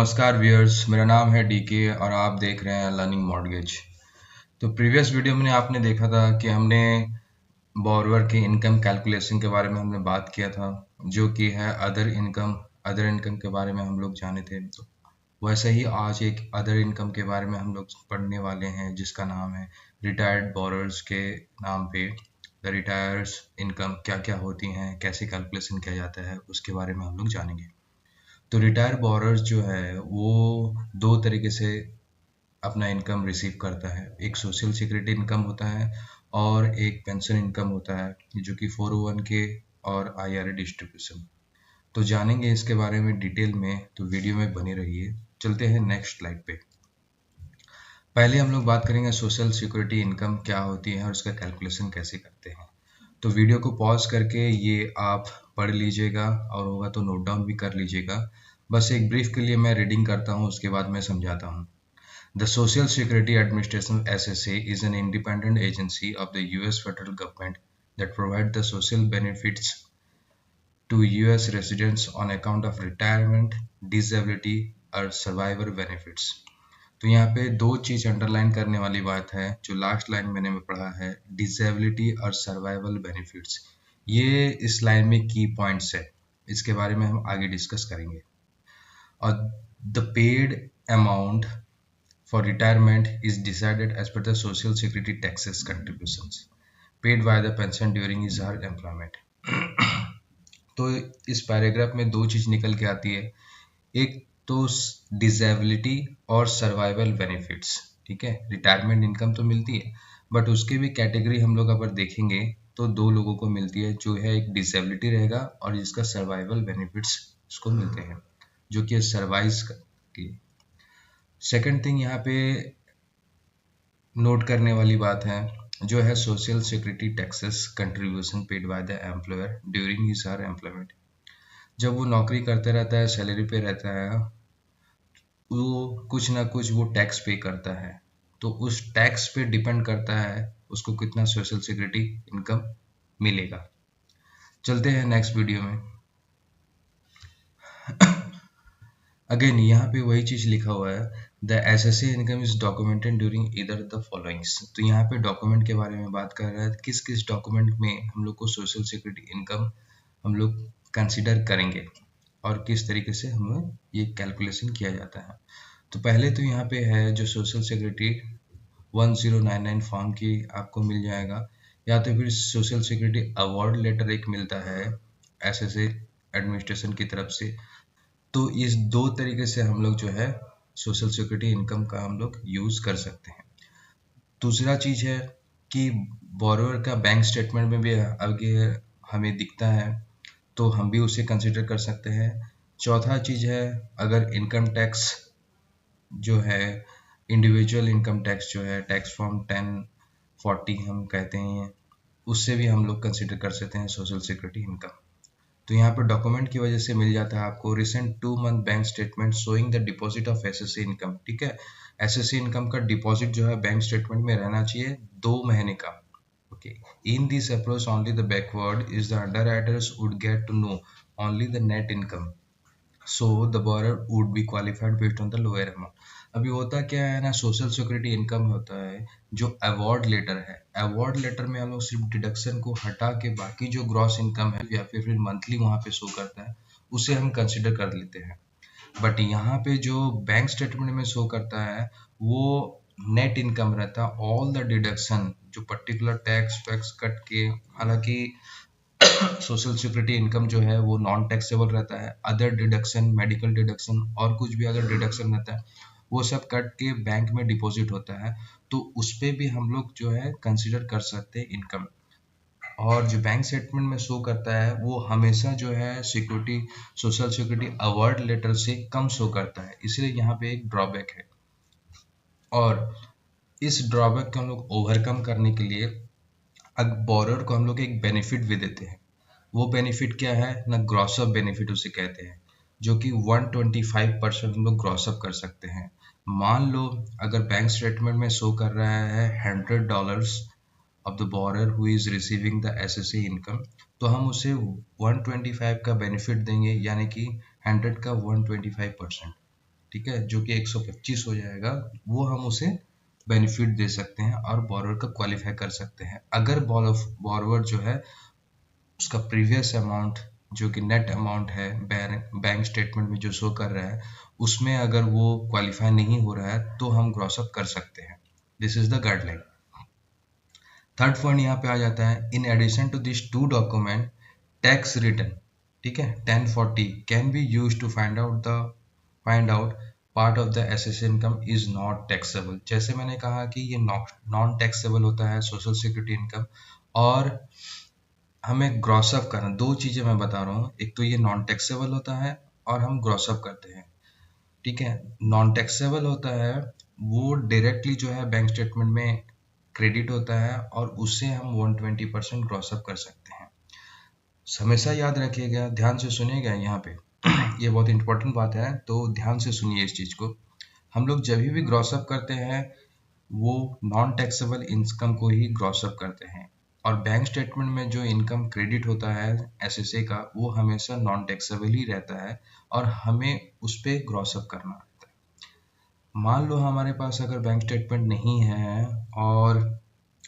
नमस्कार व्यूअर्स, मेरा नाम है डीके और आप देख रहे हैं लर्निंग मॉर्गेज। तो प्रीवियस वीडियो में आपने देखा था कि हमने बोरोवर की इनकम कैलकुलेशन के बारे में हमने बात किया था, जो कि है अदर इनकम के बारे में हम लोग जाने थे। तो वैसे ही आज एक अदर इनकम के बारे में हम लोग पढ़ने वाले हैं, जिसका नाम है रिटायर्ड बोरोवर्स के नाम पे द रिटायर्स इनकम क्या क्या होती हैं, कैसे कैलकुलेशन किया जाता है, उसके बारे में हम लोग जानेंगे। तो रिटायर बोरर्स जो है वो दो तरीके से अपना इनकम रिसीव करता है। एक सोशल सिक्योरिटी इनकम होता है और एक पेंशन इनकम होता है, जो कि 401k और IRA डिस्ट्रीब्यूशन। तो जानेंगे इसके बारे में डिटेल में, तो वीडियो में बने रहिए। चलते हैं नेक्स्ट स्लाइड पे। पहले हम लोग बात करेंगे सोशल सिक्योरिटी इनकम क्या होती है और उसका कैलकुलेशन कैसे करते हैं। तो वीडियो को पॉज करके ये आप पढ़ लीजिएगा और होगा तो नोट डाउन भी कर लीजिएगा। बस एक ब्रीफ के लिए मैं रीडिंग करता हूँ, उसके बाद मैं समझाता हूँ। The social security administration SSA is an independent agency of the US federal government that provide the social benefits to US residents on account of retirement, disability और survivor benefits। तो यहाँ पे दो चीज अंडरलाइन करने वाली बात है, जो लास्ट लाइन मैंने में पढ़ा है, डिसेबिलिटी और सर्वाइवल बेनिफिट्स। ये इस लाइन में की पॉइंट्स है, इसके बारे में हम आगे डिस्कस करेंगे। और the paid amount for retirement is decided as per the social security taxes contributions paid by the pension during his her employment. तो इस पैराग्राफ में दो चीज निकल के आती है, एक तो डिसेबिलिटी और सर्वाइवल बेनिफिट्स। ठीक है, रिटायरमेंट इनकम तो मिलती है, बट उसके भी कैटेगरी हम लोग अगर देखेंगे तो दो लोगों को मिलती है, जो है एक डिसेबिलिटी रहेगा और जिसका सर्वाइवल बेनिफिट्स उसको मिलते हैं, जो कि सर्वाइव की। सेकंड थिंग यहाँ पे नोट करने वाली बात है, जो है social security taxes contribution paid by the employer during his her employment. जब वो नौकरी करते रहता है, सैलरी पे रहता है, वो कुछ ना कुछ वो टैक्स पे करता है। तो उस टैक्स पे डिपेंड करता है उसको कितना सोशल सिक्योरिटी इनकम मिलेगा। चलते हैं नेक्स्ट वीडियो में। अगेन यहाँ पे वही चीज लिखा हुआ है, the SSA income is documented during either the followings. तो यहाँ पे डॉक्यूमेंट के बारे में बात कर रहा है, किस किस डॉक्यूमेंट में हम लोग को सोशल सिक्योरिटी इनकम हम लोग कंसिडर करेंगे और किस तरीके से हमें ये कैलकुलेशन किया जाता है। तो पहले तो यहाँ पे है जो सोशल सिक्योरिटी 1099 फॉर्म की आपको मिल जाएगा, या तो फिर सोशल सिक्योरिटी अवार्ड लेटर एक मिलता है SSA एडमिनिस्ट्रेशन की तरफ से। तो इस दो तरीके से हम लोग जो है सोशल सिक्योरिटी इनकम का हम लोग यूज कर सकते हैं। दूसरा चीज है कि बोरोवर का बैंक स्टेटमेंट में भी आगे हमें दिखता है, तो हम भी उसे कंसिडर कर सकते हैं। चौथा चीज है, अगर इनकम टैक्स जो है इंडिविजुअल इनकम टैक्स जो है टैक्स फॉर्म 1040 हम कहते हैं, उससे भी हम लोग कंसिडर कर सकते हैं सोशल सिक्योरिटी इनकम। तो यहाँ पर डॉक्यूमेंट की वजह से मिल जाता है आपको recent 2 month bank statement showing the deposit of SSA income. ठीक है, SSA इनकम का डिपॉजिट जो है बैंक स्टेटमेंट में रहना चाहिए 2 महीने का। Okay, in this approach only the backward is the underwriters would get to know only the net income, so the borrower would be qualified based on the lower amount. अभी होता क्या है ना, सोशल सिक्योरिटी इनकम होता है जो award letter है, award letter में हम लोग सिर्फ डिडक्शन को हटा के बाकी जो ग्रॉस इनकम है या फिर मंथली वहाँ पे शो करता है, उसे हम कंसिडर कर लेते हैं। बट यहाँ पे जो बैंक स्टेटमेंट में शो करता है वो नेट इनकम रहता है, ऑल द डिडक्शन जो पर्टिकुलर टैक्स वैक्स कट के। हालांकि सोशल सिक्योरिटी इनकम जो है वो नॉन टैक्सेबल रहता है, अदर डिडक्शन, मेडिकल डिडक्शन और कुछ भी अगर डिडक्शन रहता है वो सब कट के बैंक में डिपॉजिट होता है, तो उस पे भी हम लोग जो है कंसिडर कर सकते हैं इनकम। और जो बैंक स्टेटमेंट में शो करता है वो हमेशा जो है security social security award letter से कम शो करता है, इसलिए यहाँ पे एक ड्रॉबैक है। और इस ड्रॉबैक को हम लोग ओवरकम करने के लिए अब बोरर को हम लोग एक बेनिफिट भी देते हैं। वो बेनिफिट क्या है ना, ग्रॉस अप बेनिफिट उसे कहते हैं, जो कि 125% हम लोग ग्रॉस अप कर सकते हैं। मान लो अगर बैंक स्टेटमेंट में शो कर रहा है $100 of the borer who is receiving the SSA income, तो हम उसे 125 का बेनिफिट देंगे, यानी कि 100 का 125%। ठीक है, जो कि 125 हो जाएगा, वो हम उसे बेनिफिट दे सकते हैं और बोरोवर का क्वालिफाई कर सकते हैं। अगर बोरोवर जो है उसका प्रीवियस अमाउंट जो कि नेट अमाउंट है बैंक स्टेटमेंट में जो शो कर रहा है, उसमें अगर वो क्वालिफाई नहीं हो रहा है तो हम ग्रॉस अप कर सकते हैं। This is the guideline. Third point यहाँ पे आ जाता है, in addition to this two document tax return, ठीक है, 1040 can be use to find out part of the एसेस इनकम इज नॉट टैक्सेबल। जैसे मैंने कहा कि ये नॉन टैक्सेबल होता है सोशल सिक्योरिटी इनकम, और हमें ग्रॉस अप करना, दो चीजें मैं बता रहा हूँ, एक तो ये नॉन टैक्सेबल होता है और हम ग्रॉस अप करते हैं, ठीक है। नॉन टैक्सेबल होता है वो डायरेक्टली जो है बैंक स्टेटमेंट में क्रेडिट होता है और उससे हम 120% ग्रॉस अप कर सकते हैं। हमेशा याद रखिएगा, ध्यान से सुनिएगा यहाँ पे ये बहुत इंपॉर्टेंट बात है, तो ध्यान से सुनिए इस चीज को। हम लोग जब भी ग्रॉस अप करते हैं वो नॉन टैक्सेबल इनकम को ही ग्रॉस अप करते हैं, और बैंक स्टेटमेंट में जो इनकम क्रेडिट होता है एसएसए का, वो हमेशा नॉन टैक्सेबल ही रहता है और हमें उस पर ग्रॉस अप करना रहता है। मान लो हमारे पास अगर बैंक स्टेटमेंट नहीं है और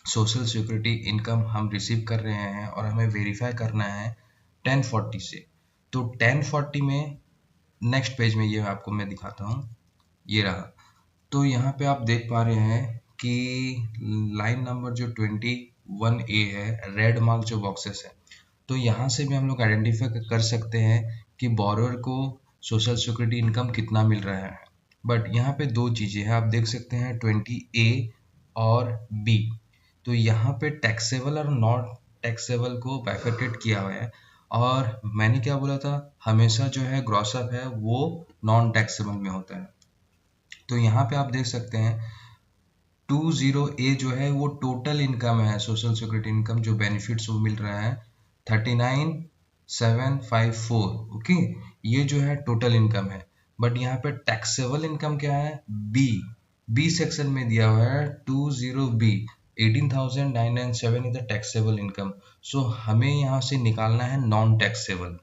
सोशल सिक्योरिटी इनकम हम रिसीव कर रहे हैं और हमें वेरीफाई करना है 1040 से, तो 1040 में नेक्स्ट पेज में ये आपको मैं दिखाता हूँ, ये रहा। तो यहाँ पे आप देख पा रहे हैं कि लाइन नंबर जो 21A है, रेड मार्क जो बॉक्सेस है, तो यहाँ से भी हम लोग आइडेंटिफाई कर सकते हैं कि बोरोवर को सोशल सिक्योरिटी इनकम कितना मिल रहा है। बट यहाँ पे दो चीजें हैं, आप देख सकते हैं 20A और B, तो यहाँ पे टैक्सेबल और नॉन टैक्सेबल को बाइफरकेट किया हुआ है, और मैंने क्या बोला था, हमेशा जो है ग्रॉस अप है वो नॉन टैक्सेबल में होता है। तो यहाँ पे आप देख सकते हैं 20A जो है वो टोटल इनकम है, सोशल सिक्योरिटी इनकम जो बेनिफिट्स वो मिल रहा है 39754, ओके, ये जो है टोटल इनकम है। बट यहाँ पे टैक्सेबल इनकम क्या है, बी सेक्शन में दिया हुआ है 20B 18,997 is the taxable income. So हमें यहाँ से निकालना है नॉन टैक्सेबल,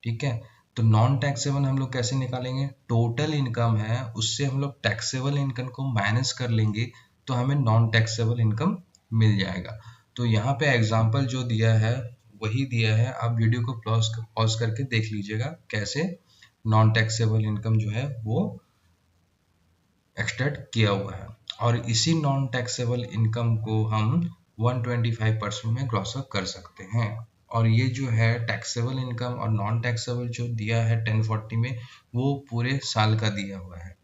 ठीक है। तो नॉन टैक्सेबल हम लोग कैसे निकालेंगे, टोटल इनकम है उससे हम लोग टैक्सेबल इनकम को माइनस कर लेंगे तो हमें नॉन टैक्सेबल इनकम मिल जाएगा। तो यहाँ पे एग्जांपल जो दिया है वही दिया है, आप वीडियो को पॉज करके देख लीजिएगा कैसे नॉन टैक्सेबल इनकम जो है वो एक्सट्रैक्ट किया हुआ है, और इसी नॉन टैक्सेबल इनकम को हम 125% में ग्रॉस अप कर सकते हैं। और ये जो है टैक्सेबल इनकम और नॉन टैक्सेबल जो दिया है 1040 में, वो पूरे साल का दिया हुआ है।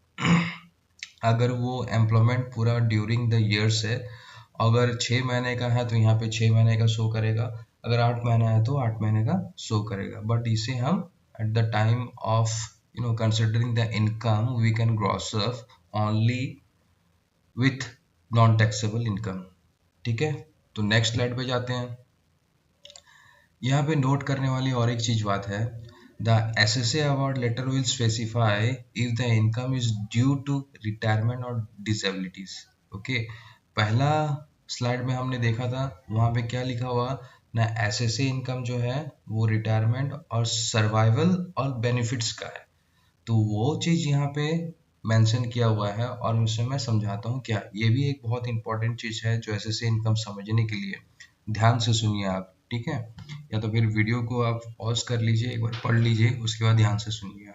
अगर वो एम्प्लॉयमेंट पूरा ड्यूरिंग द ईयर्स है, अगर 6 महीने का है तो यहाँ पे 6 महीने का शो करेगा, अगर 8 महीना है तो 8 महीने का शो करेगा। बट इसे हम at the time of considering the income we can gross up only with non taxable income, ठीक है। तो नेक्स्ट स्लाइड पे जाते हैं। यहाँ पे नोट करने वाली और एक चीज बात है, the SSA award letter will specify if the income is due to retirement और डिसेबिलिटीज, ओके। पहला स्लाइड में हमने देखा था, वहां पे क्या लिखा हुआ ना, एसएसए इनकम जो है वो रिटायरमेंट और सर्वाइवल और बेनिफिट्स का है, तो वो चीज यहाँ पे मेंशन किया हुआ है और उससे मैं समझाता हूँ क्या। ये भी एक बहुत इंपॉर्टेंट चीज है जो एसएसए इनकम समझने के लिए ध्यान से सुनिए आप, ठीक है, या तो फिर वीडियो को आप पॉज कर लीजिए, एक बार पढ़ लीजिए, उसके बाद ध्यान से सुनिए।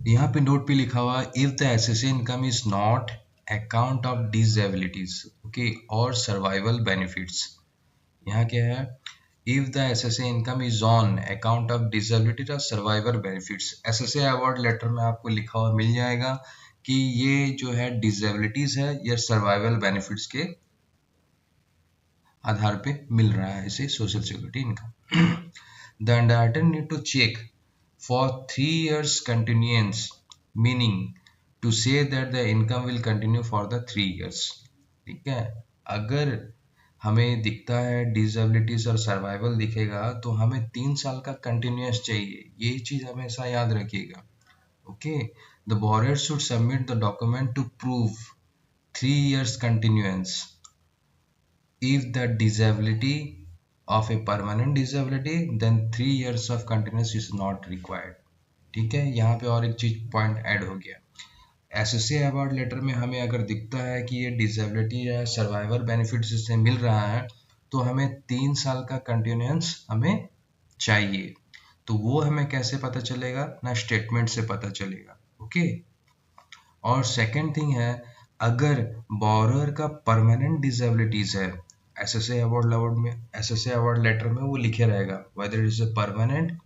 यहाँ पे नोट पे लिखा हुआ, if the SSA income is not account of disabilities, okay, और सर्वाइवल बेनिफिट्स। यहाँ क्या है, if the SSA income is on account of disability or survivor benefits, SSA award letter में आपको लिखा हुआ मिल जाएगा कि ये जो है डिसेबिलिटीज है या सर्वाइवल बेनिफिट्स के आधार पे मिल रहा है इसे social security income. The underwriter need to check for 3 years continuance, meaning to say that the income will continue for the 3 years, ठीक है। अगर हमें दिखता है डिसेबिलिटीज और सर्वाइवल दिखेगा तो हमें 3 साल का कंटिन्यूस चाहिए, ये चीज हमेशा याद रखिएगा, ओके। द borrower should submit the document to prove 3 years continuance if the disability of a permanent disability, then 3 years of continuance is not required, ठीक है, यहाँ पे और एक चीज पॉइंट ऐड हो गया। एसएससी अवार्ड लेटर में हमें अगर दिखता है कि ये डिसेबिलिटी या सर्वाइवर बेनिफिट इससे मिल रहा है, तो हमें 3 साल का कंटिन्यूएंस हमें चाहिए। तो वो हमें कैसे पता चलेगा ना, स्टेटमेंट से पता चलेगा। ओके। और सेकंड थिंग है, अगर बोरर का परमानेंट डिसेबिलिटीज है, एसएसए अवार्ड लेटर में वो लिखे रहेगा whether is a permanent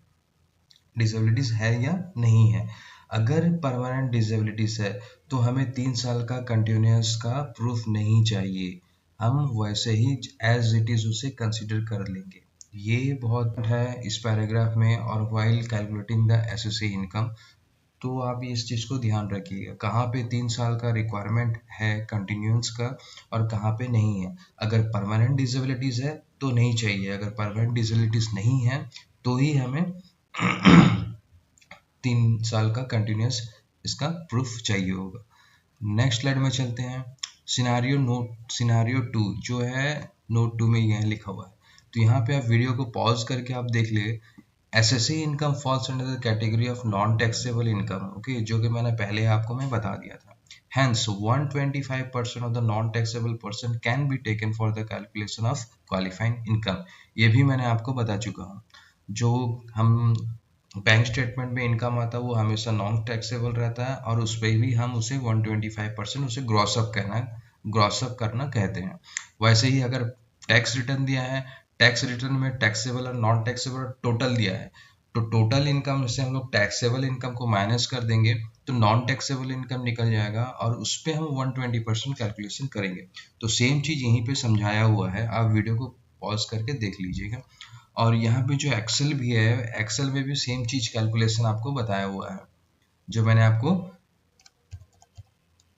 disabilities है या नहीं है। अगर परमानेंट डिसेबिलिटीज है तो हमें 3 साल का कंटिन्यूस का प्रूफ नहीं चाहिए, हम वैसे ही एज इट इज उसे कंसिडर कर लेंगे। ये बहुत है इस पैराग्राफ में। और while calculating the assessee income, तो आप इस चीज़ को ध्यान रखिएगा कहाँ पे 3 साल का रिक्वायरमेंट है कंटिन्यूस का और कहाँ पे नहीं है। अगर परमानेंट डिसेबिलिटीज है तो नहीं चाहिए, अगर परमानेंट डिसेबिलिटीज नहीं है तो ही हमें 3 साल का कंटिन्यूस इसका प्रूफ चाहिए होगा। नेक्स्ट स्लाइड में चलते हैं। सिनारियो 2 जो है नोट 2 में यह लिखा हुआ है, तो यहाँ पे आप वीडियो को पॉज करके आप देख ले। SSC income falls under the category of non taxable income, okay, जो कि मैंने पहले आपको मैं बता दिया था। Hence, 125% of the non-taxable person can be taken for the calculation of qualifying income। ये भी मैंने आपको बता चुका हूँ। जो हम बैंक स्टेटमेंट में इनकम आता है वो हमेशा नॉन टैक्सेबल रहता है, और उस पर भी हम उसे 125% उसे ग्रॉस अप करना कहते हैं। वैसे ही अगर टैक्स रिटर्न दिया है, टैक्स रिटर्न में टैक्सेबल और नॉन टैक्सेबल टोटल दिया है, तो टोटल इनकम से हम लोग टैक्सेबल इनकम को माइनस कर देंगे तो नॉन टैक्सेबल इनकम निकल जाएगा, और उस पर हम 120% कैलकुलेशन करेंगे। तो सेम चीज यहीं पे समझाया हुआ है, आप वीडियो को पॉज करके देख लीजिएगा। और यहाँ पे जो एक्सेल भी है, एक्सेल में भी सेम चीज कैलकुलेशन आपको बताया हुआ है जो मैंने आपको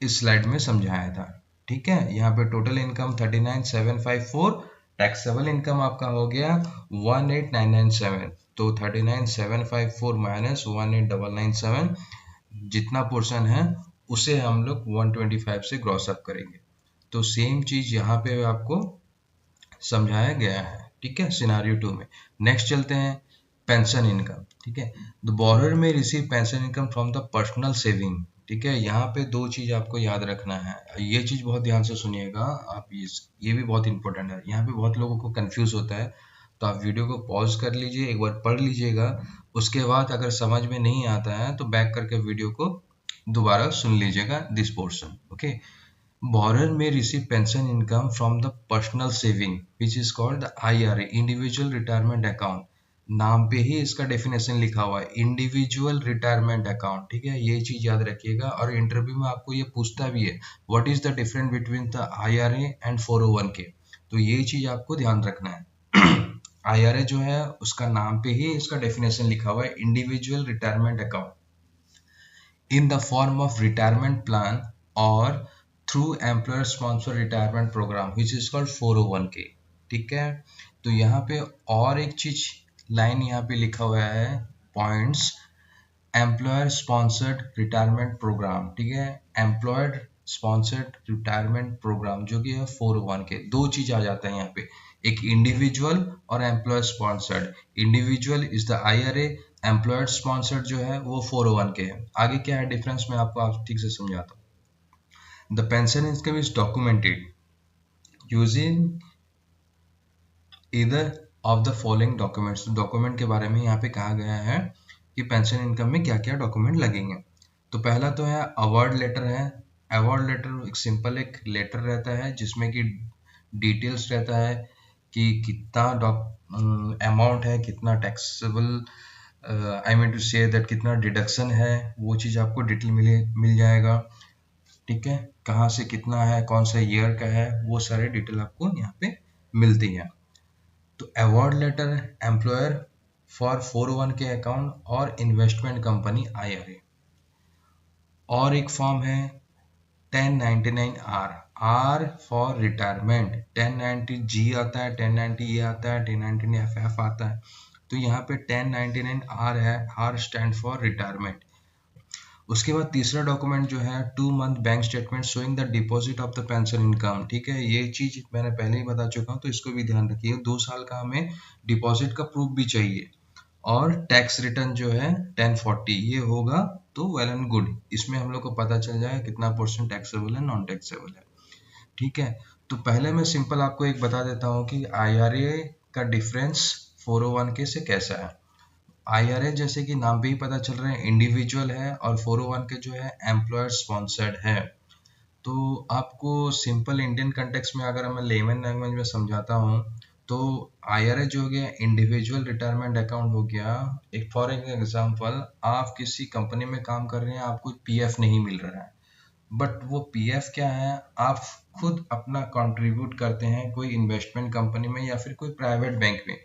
इस स्लाइड में समझाया था। ठीक है, यहाँ पे टोटल इनकम 39,754, टैक्सेबल इनकम आपका हो गया 18,997। तो 39,754 माइनस 18,997 जितना पोर्शन है उसे हम लोग 125 से ग्रॉस अप करेंगे। तो सेम चीज यहाँ पे आपको समझाया गया है। ठीक है, सिनारियो 2 में। नेक्स्ट चलते हैं, पेंशन इनकम। ठीक है, द बोरर में receive pension income from the personal saving. ठीक है, यहाँ पे 2 चीज आपको याद रखना है, ये चीज बहुत ध्यान से सुनिएगा आप, ये भी बहुत इंपॉर्टेंट है। यहाँ पे बहुत लोगों को कंफ्यूज होता है, तो आप वीडियो को पॉज कर लीजिए, एक बार पढ़ लीजिएगा, उसके बाद अगर समझ में नहीं आता है तो बैक करके वीडियो को दोबारा सुन लीजिएगा this portion. Okay, borrower may receive pension income from the personal saving which is called the IRA, individual retirement account। नाम पे ही इसका डेफिनेशन लिखा हुआ है, इंडिविजुअल रिटायरमेंट अकाउंट। ठीक है, ये चीज याद रखिएगा। और इंटरव्यू में आपको ये पूछता भी है, what is the difference between the IRA and 401k। तो ये चीज आपको ध्यान रखना है। IRA जो है उसका नाम पे ही इसका डेफिनेशन लिखा हुआ है, individual retirement account in the form of retirement plan or through employer sponsored retirement program which is called 401k। ठीक है, तो यहाँ पे और एक चीज लाइन यहाँ पे लिखा हुआ है, points, employer sponsored retirement program. ठीक है, एम्प्लॉयड स्पॉन्सर्ड रिटायरमेंट प्रोग्राम जो कि है 401k। 2 चीज आ जाता है यहाँ पे, एक इंडिविजुअल और employer sponsored. Individual is the IRA, employed sponsored जो है वो 401k है। आगे क्या है डिफरेंस में आपको आप ठीक से समझाता हूँ। The pension income is documented using either of the following documents. Document के बारे में यहाँ पे कहा गया है कि पेंशन इनकम में क्या क्या डॉक्यूमेंट लगेंगे। तो पहला तो है अवार्ड लेटर है। अवार्ड लेटर एक सिंपल एक लेटर रहता है जिसमें कि डिटेल्स रहता है कि कितना अमाउंट है, कितना taxable, I mean to say that कितना डिडक्शन है, वो चीज़ आपको डिटेल मिल जाएगा। ठीक है, कहाँ से कितना है, कौन सा ईयर का है, वो सारे डिटेल आपको यहाँ पे मिलती है। तो award letter, employer for 401k account और इन्वेस्टमेंट कंपनी IRA। और एक फॉर्म है 1099R, R for retirement. 1090G आता है, 1090E आता है, 1090FF आता है। तो यहाँ पे 1099R है, R स्टैंड फॉर रिटायरमेंट। उसके बाद तीसरा डॉक्यूमेंट जो है 2 month bank statement showing the deposit of the pension income. ठीक है, ये चीज मैंने पहले ही बता चुका हूँ, तो इसको भी ध्यान रखिए। 2 साल का हमें डिपॉजिट का प्रूफ भी चाहिए। और टैक्स रिटर्न जो है 1040 ये होगा तो वेल एंड गुड। इसमें हम लोग को पता चल जाएगा कितना परसेंट टैक्सेबल है, नॉन टैक्सेबल है। ठीक है, तो पहले मैं सिंपल आपको एक बता देता हूँ कि IRA का डिफरेंस 401 के से कैसा है। IRA जैसे कि नाम पे ही पता चल रहा है इंडिविजुअल है, और 401 के जो है एम्प्लॉयर स्पॉन्सर्ड है। तो आपको सिंपल इंडियन कंटेक्स्ट में अगर मैं लेमन लैंग्वेज में समझाता हूँ तो IRA जो हो गया इंडिविजुअल रिटायरमेंट अकाउंट हो गया। एक फॉर एग्जांपल आप किसी कंपनी में काम कर रहे हैं, आपको PF नहीं मिल रहा है, बट वो PF क्या है, आप खुद अपना कंट्रीब्यूट करते हैं कोई इन्वेस्टमेंट कंपनी में या फिर कोई प्राइवेट बैंक में।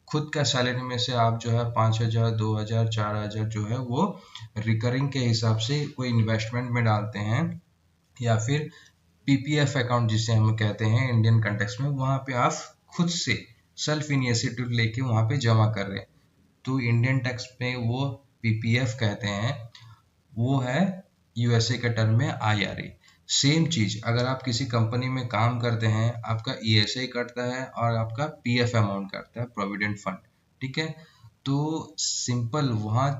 खुद का सैलरी में से आप जो है 5,000 2,000 4,000 जो है वो रिकरिंग के हिसाब से कोई इन्वेस्टमेंट में डालते हैं, या फिर PPF अकाउंट जिसे हम कहते हैं इंडियन कंटेक्स्ट में, वहाँ पे आप खुद से सेल्फ इनिशिएटिव लेके वहाँ पे जमा कर रहे हैं। तो इंडियन टैक्स में वो PPF कहते हैं, वो है USA के टर्म में IRA। सेम चीज अगर आप किसी कंपनी में काम करते हैं, आपका ESI कटता है और आपका PF अमाउंट कटता है, प्रोविडेंट फंड। ठीक है, तो सिंपल वहाँ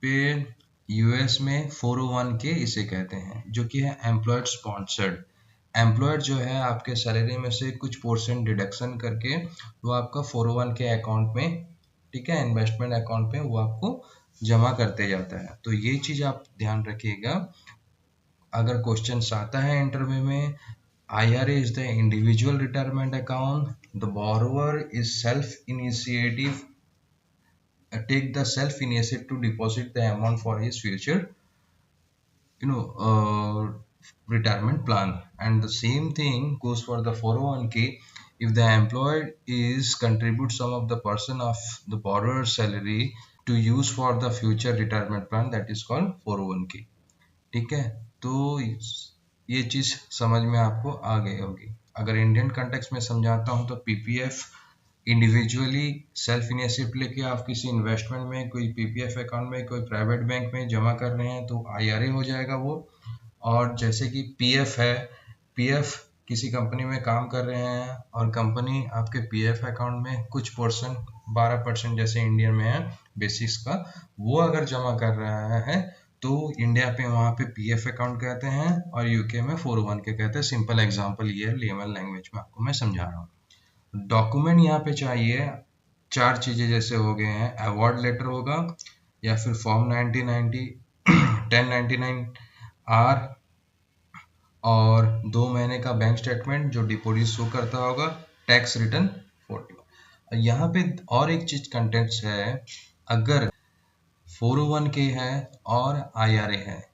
पे US में 401 के इसे कहते हैं, जो कि है एम्प्लॉयड स्पॉन्सर्ड। एम्प्लॉयर जो है आपके सैलरी में से कुछ परसेंट डिडक्शन करके वो आपका 401 के अकाउंट में, ठीक है, इन्वेस्टमेंट अकाउंट में वो आपको जमा करते जाता है। तो ये चीज आप ध्यान रखिएगा अगर क्वेश्चन आता है इंटरव्यू में। IRA is the individual retirement account. The borrower is take the self initiative to deposit the amount for his future, retirement plan. And the same thing goes for the 401k. If the employer is contribute some of the portion of the borrower's salary to use for the future retirement plan, that is called 401k. ठीक है, तो ये चीज समझ में आपको आ गई होगी। अगर इंडियन कंटेक्स्ट में समझाता हूँ तो PPF इंडिविजुअली सेल्फ इनिशिएटिव लेके आप किसी इन्वेस्टमेंट में, कोई PPF अकाउंट में, कोई प्राइवेट बैंक में जमा कर रहे हैं तो IRA हो जाएगा वो। और जैसे कि PF है, PF किसी कंपनी में काम कर रहे हैं और कंपनी आपके PF अकाउंट में कुछ परसेंट 12% जैसे इंडिया में है बेसिक्स का, वो अगर जमा कर रहा है तो इंडिया पे वहाँ पे PF अकाउंट कहते हैं और UK में 401 के कहते हैं। सिंपल एग्जांपल ये है, लेमन लैंग्वेज में आपको मैं समझा रहा हूँ। डॉक्यूमेंट यहाँ पे चाहिए, चार चीजें जैसे हो गए हैं, अवार्ड लेटर होगा या फिर फॉर्म 1990 1099 R, और 2 महीने का बैंक स्टेटमेंट जो डिपॉजिट शो करता होगा, टैक्स रिटर्न 40। यहाँ पे और एक चीज कंटेंट्स है, अगर 401 के है और IRA है,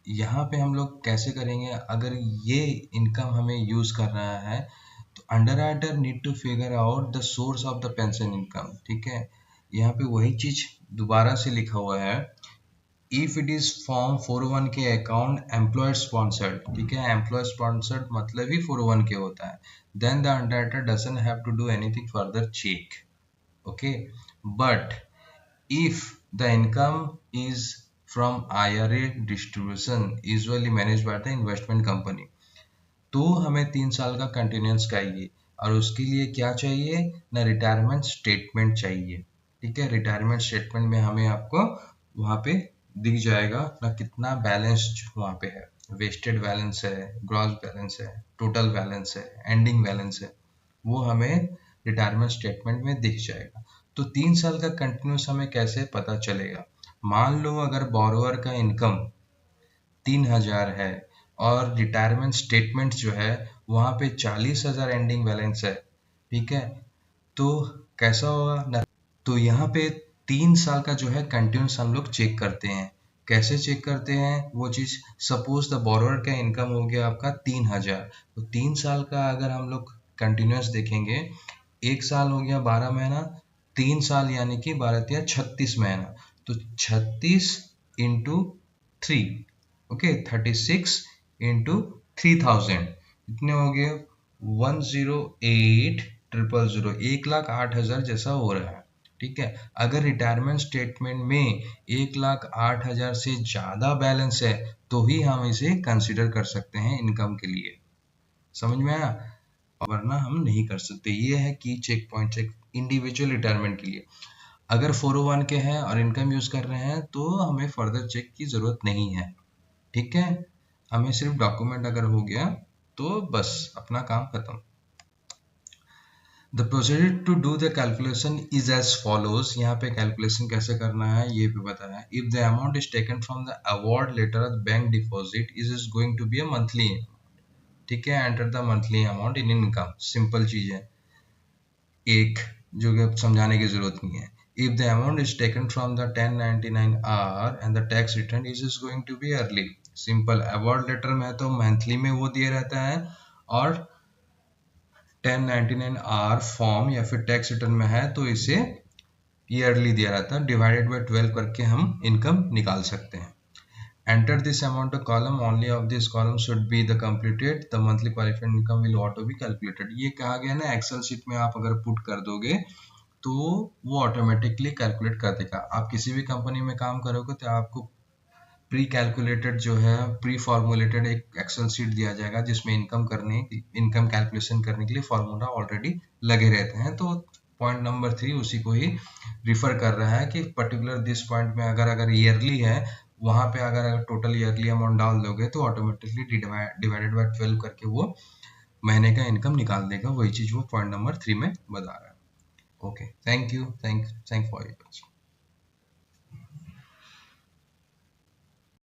यहाँ पे हम लोग कैसे करेंगे, अगर ये इनकम हमें यूज कर रहा है तो underwriter need to figure out the source of the pension income. ठीक है, यहाँ पे वही चीज दोबारा से लिखा हुआ है, इफ इट इज फॉर्म 401 के अकाउंट एम्प्लॉयर स्पॉन्सर्ड, ठीक है, एम्प्लॉयर स्पॉन्सर्ड मतलब ही 401 के होता है, then the underwriter doesn't have to do anything further check. Okay, but if the income is from IRA distribution usually managed by the investment company, तो हमें 3 साल का continuous चाहिए, और उसके लिए क्या चाहिए ना, रिटायरमेंट स्टेटमेंट चाहिए। ठीक है, रिटायरमेंट स्टेटमेंट में हमें आपको वहाँ पे दिख जाएगा ना कितना बैलेंस वहाँ पे है, वेस्टेड बैलेंस है, ग्रॉस बैलेंस है, टोटल बैलेंस है, एंडिंग बैलेंस है, वो हमें रिटायरमेंट स्टेटमेंट में दिख जाएगा। तो 3 साल का कंटिन्यूस हमें कैसे पता चलेगा, मान लो अगर बोरोवर का इनकम 3,000 है और रिटायरमेंट स्टेटमेंट जो है वहाँ पे 40,000 एंडिंग बैलेंस है, ठीक है, तो कैसा होगा ना, तो यहाँ पे 3 साल का जो है कंटिन्यूस हम लोग चेक करते हैं। कैसे चेक करते हैं वो चीज, सपोज द बोरोवर का इनकम हो गया आपका 3,000, तो 3 साल का अगर हम लोग कंटिन्यूस देखेंगे, 1 साल हो गया 12 महीना, 3 साल यानी कि 12 या 36 महीना, तो 36 इंटू 3, ओके, 36 इंटू 3000 इतने हो गए 108,000, 1,08,000 जैसा हो रहा है। ठीक है, अगर रिटायरमेंट स्टेटमेंट में 1,08,000 से ज्यादा बैलेंस है तो ही हम इसे कंसिडर कर सकते हैं इनकम के लिए। समझ में आया, वरना हम नहीं कर सकते। ये है की check point check individual retirement के लिए। अगर 401 के हैं और इनकम यूज कर रहे हैं तो हमें फर्दर चेक की जरूरत नहीं है, ठीक है। हमें सिर्फ डॉक्यूमेंट अगर हो गया तो बस अपना काम खत्म। The procedure to do the calculation is as follows. यहाँ पे कैलकुलेशन कैसे करना है ये भी बताया। If the amount is taken from the award letter of bank deposit is going to be a monthly, ठीक है। Enter the monthly amount in income, simple चीज है, एक जो कि अब समझाने की जरूरत नहीं है। If the amount is taken from the 1099 and the tax return is going to be early, simple. Award letter में है तो मंथली में वो दिया रहता है, और 1099 फॉर्म या फिर टैक्स रिटर्न में है तो इसे ईयरली दिया रहता है। डिवाइडेड बाय 12 करके हम इनकम निकाल सकते हैं। Enter this amount of column, only of this column should be the completed, the monthly qualified income will auto be calculated। ये कहा गया ना, एक्सेल शीट में आप अगर पुट कर दोगे तो वो ऑटोमेटिकली कैलकुलेट कर देगा। आप किसी भी कंपनी में काम करोगे तो आपको प्री कैलकुलेटेड जो है, प्री फॉर्मुलेटेड एक एक्सेल शीट दिया जाएगा जिसमें इनकम कैलकुलेशन करने के लिए फॉर्मूला ऑलरेडी लगे रहते हैं। तो पॉइंट नंबर 3 उसी को ही रिफर कर रहा है कि पर्टिकुलर दिस पॉइंट में अगर ईयरली है, वहां पे अगर टोटल ईयरली अमाउंट डाल दोगे तो ऑटोमेटिकली डिवाइडेड बाय 12 करके वो महीने का इनकम निकाल देगा। वही चीज वो पॉइंट नंबर 3 में बता रहा है। Okay, thank you, thank for your